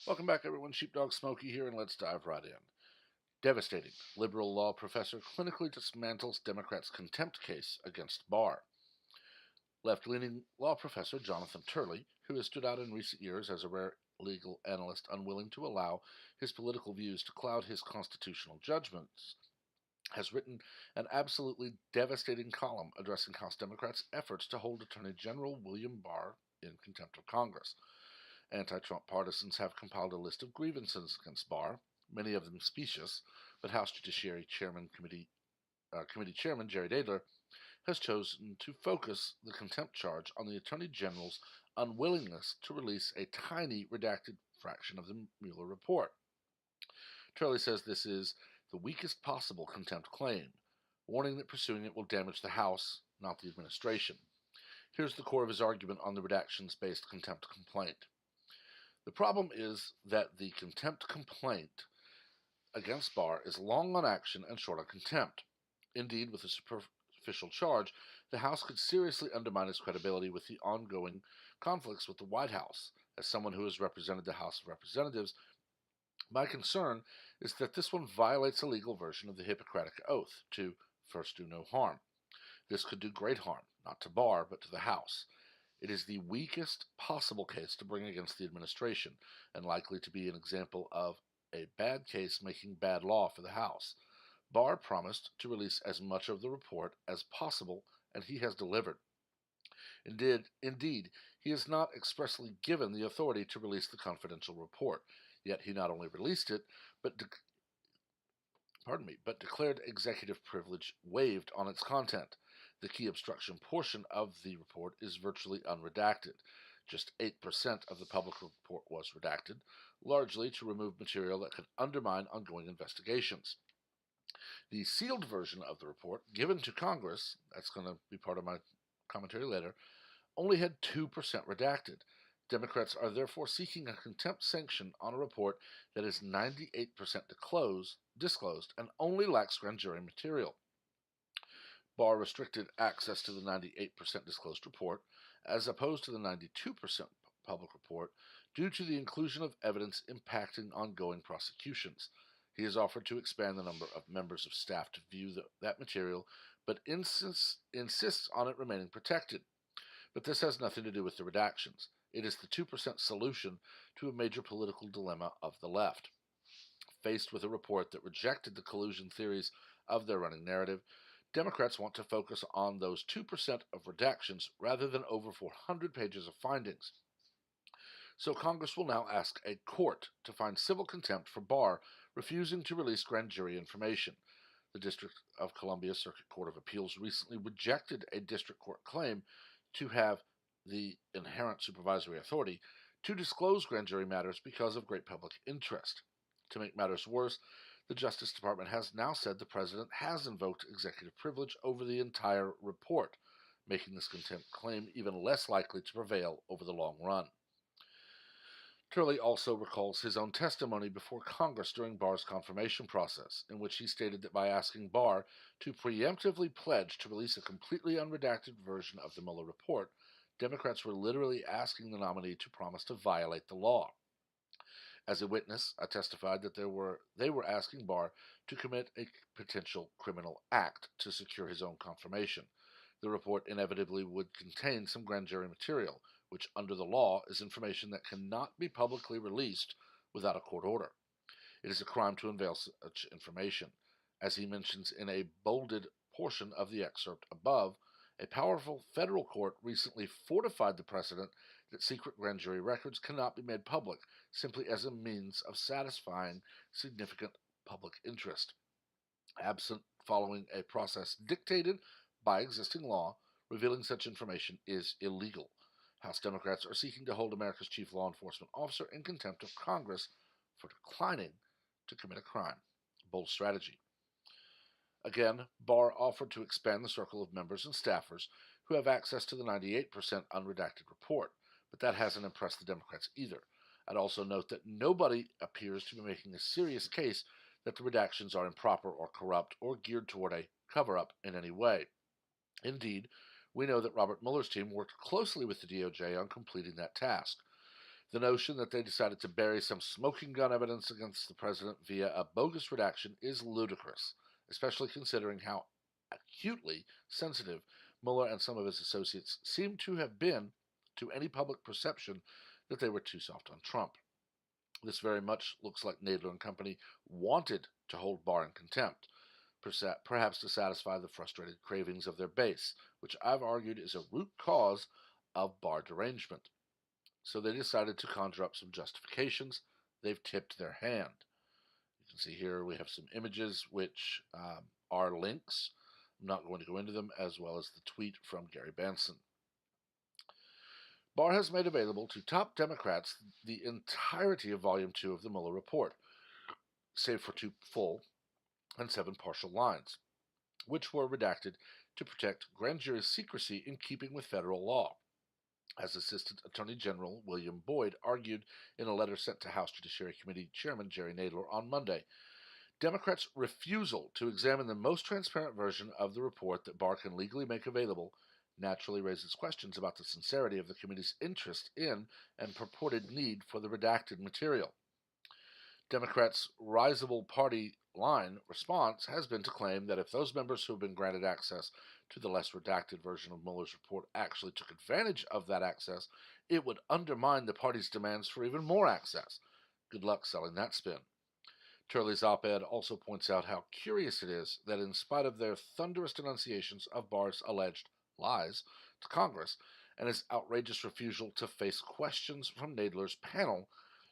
Welcome back, everyone. Sheepdog Smokey here, and let's dive right in. Devastating. Liberal law professor clinically dismantles Democrats' contempt case against Barr. Left-leaning law professor Jonathan Turley, who has stood out in recent years as a rare legal analyst unwilling to allow his political views to cloud his constitutional judgments, has written an absolutely devastating column addressing House Democrats' efforts to hold Attorney General William Barr in contempt of Congress. Anti-Trump partisans have compiled a list of grievances against Barr, many of them specious, but House Judiciary Committee Chairman Jerry Nadler has chosen to focus the contempt charge on the Attorney General's unwillingness to release a tiny redacted fraction of the Mueller report. Turley says this is the weakest possible contempt claim, warning that pursuing it will damage the House, not the administration. Here's the core of his argument on the redactions-based contempt complaint. The problem is that the contempt complaint against Barr is long on action and short on contempt. Indeed, with a superficial charge, the House could seriously undermine its credibility with the ongoing conflicts with the White House. As someone who has represented the House of Representatives, my concern is that this one violates a legal version of the Hippocratic Oath to first do no harm. This could do great harm, not to Barr, but to the House. It is the weakest possible case to bring against the administration, and likely to be an example of a bad case making bad law for the House. Barr promised to release as much of the report as possible, and he has delivered. Indeed, he has not expressly given the authority to release the confidential report, yet he not only released it, but declared executive privilege waived on its content. The key obstruction portion of the report is virtually unredacted. Just 8% of the public report was redacted, largely to remove material that could undermine ongoing investigations. The sealed version of the report, given to Congress, that's going to be part of my commentary later, only had 2% redacted. Democrats are therefore seeking a contempt sanction on a report that is 98% disclosed and only lacks grand jury material. Barr restricted access to the 98% disclosed report, as opposed to the 92% public report, due to the inclusion of evidence impacting ongoing prosecutions. He has offered to expand the number of members of staff to view that material, but insists on it remaining protected. But this has nothing to do with the redactions. It is the 2% solution to a major political dilemma of the left. Faced with a report that rejected the collusion theories of their running narrative, Democrats want to focus on those 2% of redactions rather than over 400 pages of findings. So Congress will now ask a court to find civil contempt for Barr refusing to release grand jury information. The District of Columbia Circuit Court of Appeals recently rejected a district court claim to have the inherent supervisory authority to disclose grand jury matters because of great public interest. To make matters worse, the Justice Department has now said the President has invoked executive privilege over the entire report, making this contempt claim even less likely to prevail over the long run. Turley also recalls his own testimony before Congress during Barr's confirmation process, in which he stated that by asking Barr to preemptively pledge to release a completely unredacted version of the Mueller report, Democrats were literally asking the nominee to promise to violate the law. As a witness, I testified that they were asking Barr to commit a potential criminal act to secure his own confirmation. The report inevitably would contain some grand jury material, which under the law is information that cannot be publicly released without a court order. It is a crime to unveil such information. As he mentions in a bolded portion of the excerpt above, a powerful federal court recently fortified the precedent that secret grand jury records cannot be made public simply as a means of satisfying significant public interest. Absent following a process dictated by existing law, revealing such information is illegal. House Democrats are seeking to hold America's chief law enforcement officer in contempt of Congress for declining to commit a crime. Bold strategy. Again, Barr offered to expand the circle of members and staffers who have access to the 98% unredacted report, but that hasn't impressed the Democrats either. I'd also note that nobody appears to be making a serious case that the redactions are improper or corrupt or geared toward a cover-up in any way. Indeed, we know that Robert Mueller's team worked closely with the DOJ on completing that task. The notion that they decided to bury some smoking gun evidence against the president via a bogus redaction is ludicrous, especially considering how acutely sensitive Mueller and some of his associates seem to have been to any public perception that they were too soft on Trump. This very much looks like Nadler and company wanted to hold Barr in contempt, perhaps to satisfy the frustrated cravings of their base, which I've argued is a root cause of Barr derangement. So they decided to conjure up some justifications. They've tipped their hand. You can see here we have some images which are links. I'm not going to go into them, as well as the tweet from Gary Benson. Barr has made available to top Democrats the entirety of Volume 2 of the Mueller report, save for 2 full and 7 partial lines, which were redacted to protect grand jury secrecy in keeping with federal law. As Assistant Attorney General William Boyd argued in a letter sent to House Judiciary Committee Chairman Jerry Nadler on Monday, Democrats' refusal to examine the most transparent version of the report that Barr can legally make available naturally raises questions about the sincerity of the committee's interest in and purported need for the redacted material. Democrats' risible party line response has been to claim that if those members who have been granted access to the less redacted version of Mueller's report actually took advantage of that access, it would undermine the party's demands for even more access. Good luck selling that spin. Turley's op-ed also points out how curious it is that in spite of their thunderous denunciations of Barr's alleged lies to Congress and his outrageous refusal to face questions from Nadler's panel,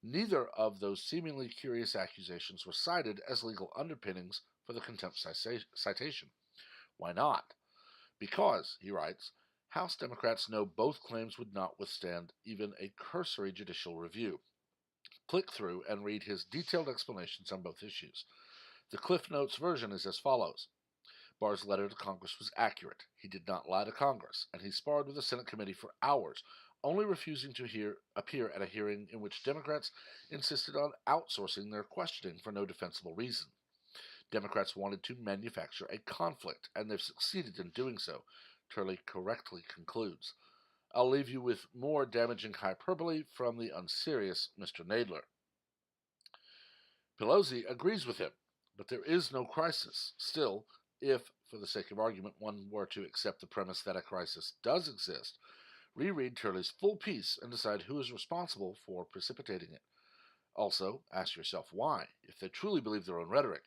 neither of those seemingly curious accusations were cited as legal underpinnings for the contempt citation. Why not? Because, he writes, House Democrats know both claims would not withstand even a cursory judicial review. Click through and read his detailed explanations on both issues. The Cliff Notes version is as follows. Barr's letter to Congress was accurate. He did not lie to Congress, and he sparred with the Senate committee for hours, only refusing to appear at a hearing in which Democrats insisted on outsourcing their questioning for no defensible reason. Democrats wanted to manufacture a conflict, and they've succeeded in doing so, Turley correctly concludes. I'll leave you with more damaging hyperbole from the unserious Mr. Nadler. Pelosi agrees with him, but there is no crisis. Still, if, for the sake of argument, one were to accept the premise that a crisis does exist, reread Turley's full piece and decide who is responsible for precipitating it. Also, ask yourself why, if they truly believe their own rhetoric,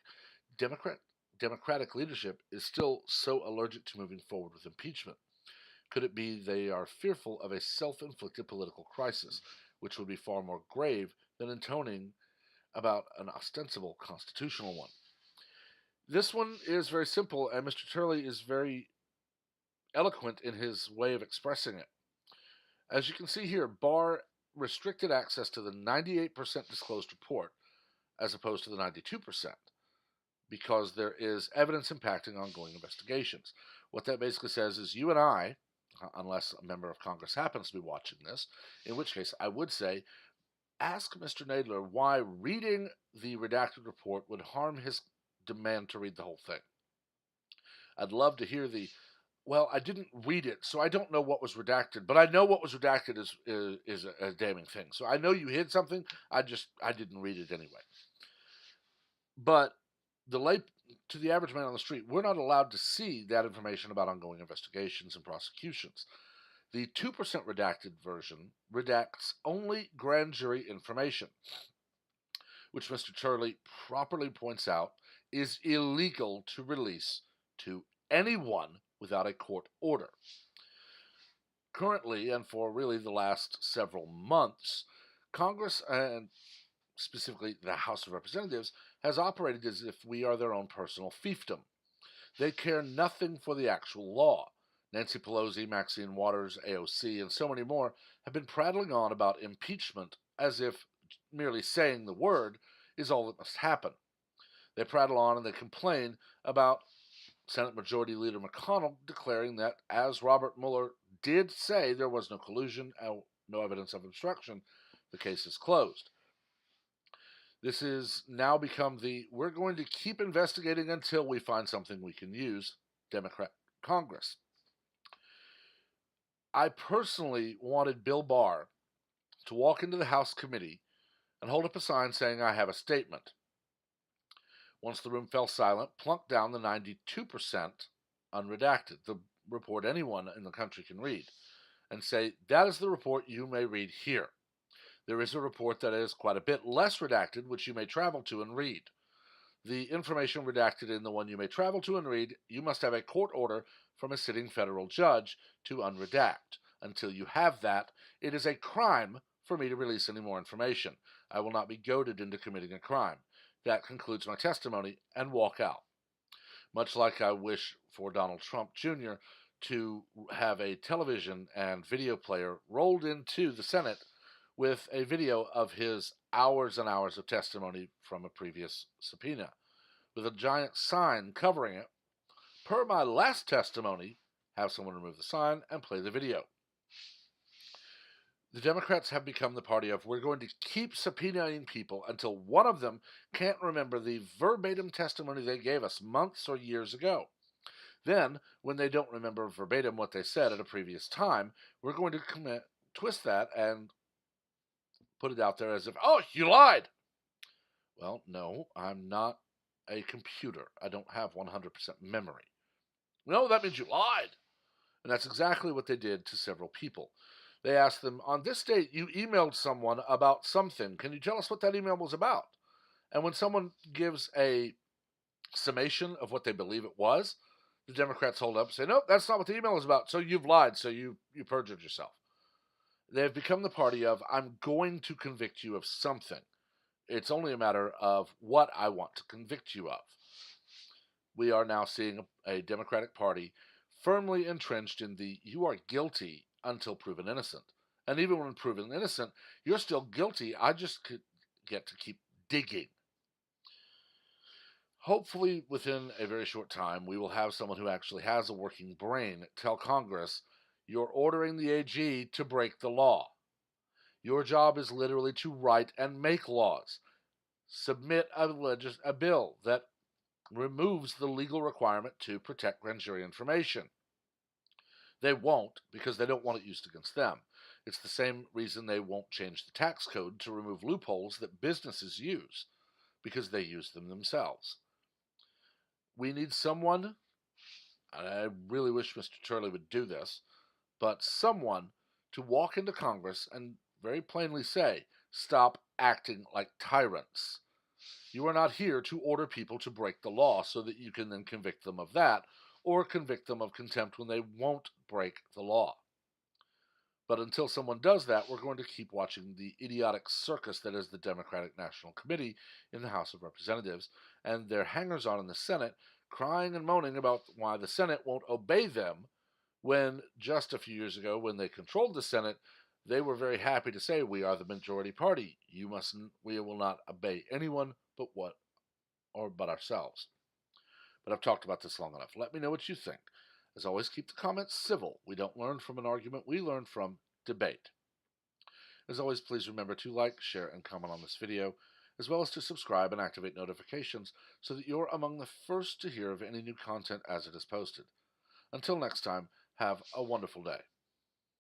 Democratic leadership is still so allergic to moving forward with impeachment. Could it be they are fearful of a self-inflicted political crisis, which would be far more grave than intoning about an ostensible constitutional one? This one is very simple, and Mr. Turley is very eloquent in his way of expressing it. As you can see here, Barr restricted access to the 98% disclosed report as opposed to the 92%, because there is evidence impacting ongoing investigations. What that basically says is you and I, unless a member of Congress happens to be watching this, in which case I would say, ask Mr. Nadler why reading the redacted report would harm his demand to read the whole thing. I'd love to hear well, I didn't read it, so I don't know what was redacted, but I know what was redacted is a damning thing. So I know you hid something, I didn't read it anyway. But to the average man on the street, we're not allowed to see that information about ongoing investigations and prosecutions. The 2% redacted version redacts only grand jury information, which Mr. Turley properly points out is illegal to release to anyone without a court order. Currently, and for really the last several months, Congress, and specifically the House of Representatives, has operated as if we are their own personal fiefdom. They care nothing for the actual law. Nancy Pelosi, Maxine Waters, AOC, and so many more have been prattling on about impeachment as if merely saying the word is all that must happen. They prattle on and they complain about Senate Majority Leader McConnell declaring that, as Robert Mueller did say there was no collusion, no evidence of obstruction, the case is closed. This has now become we're going to keep investigating until we find something we can use Democrat Congress. I personally wanted Bill Barr to walk into the House committee and hold up a sign saying, "I have a statement." Once the room fell silent, plunk down the 92% unredacted, the report anyone in the country can read, and say, "That is the report you may read here. There is a report that is quite a bit less redacted, which you may travel to and read. The information redacted in the one you may travel to and read, you must have a court order from a sitting federal judge to unredact. Until you have that, it is a crime for me to release any more information. I will not be goaded into committing a crime. That concludes my testimony," and walk out. Much like I wish for Donald Trump Jr. to have a television and video player rolled into the Senate with a video of his hours and hours of testimony from a previous subpoena, with a giant sign covering it. "Per my last testimony," have someone remove the sign and play the video. The Democrats have become the party of, we're going to keep subpoenaing people until one of them can't remember the verbatim testimony they gave us months or years ago. Then, when they don't remember verbatim what they said at a previous time, we're going to twist that and put it out there as if, "Oh, you lied." Well, no, I'm not a computer. I don't have 100% memory. "No, that means you lied." And that's exactly what they did to several people. They asked them, "On this date, you emailed someone about something. Can you tell us what that email was about?" And when someone gives a summation of what they believe it was, the Democrats hold up and say, "Nope, that's not what the email was about. So you've lied. So you perjured yourself." They have become the party of, I'm going to convict you of something. It's only a matter of what I want to convict you of. We are now seeing a Democratic Party firmly entrenched in the "you are guilty until proven innocent." And even when proven innocent, you're still guilty. I just could get to keep digging. Hopefully, within a very short time, we will have someone who actually has a working brain tell Congress, "You're ordering the AG to break the law. Your job is literally to write and make laws. Submit a bill that removes the legal requirement to protect grand jury information." They won't, because they don't want it used against them. It's the same reason they won't change the tax code to remove loopholes that businesses use, because they use them themselves. We need someone, and I really wish Mr. Turley would do this, but someone to walk into Congress and very plainly say, "Stop acting like tyrants. You are not here to order people to break the law so that you can then convict them of that, or convict them of contempt when they won't break the law." But until someone does that, we're going to keep watching the idiotic circus that is the Democratic National Committee in the House of Representatives, and their hangers-on in the Senate crying and moaning about why the Senate won't obey them, when just a few years ago, when they controlled the Senate, they were very happy to say, "We are the majority party. We will not obey anyone but ourselves." But I've talked about this long enough. Let me know what you think. As always, keep the comments civil. We don't learn from an argument, we learn from debate. As always, please remember to like, share, and comment on this video, as well as to subscribe and activate notifications so that you're among the first to hear of any new content as it is posted. Until next time, have a wonderful day.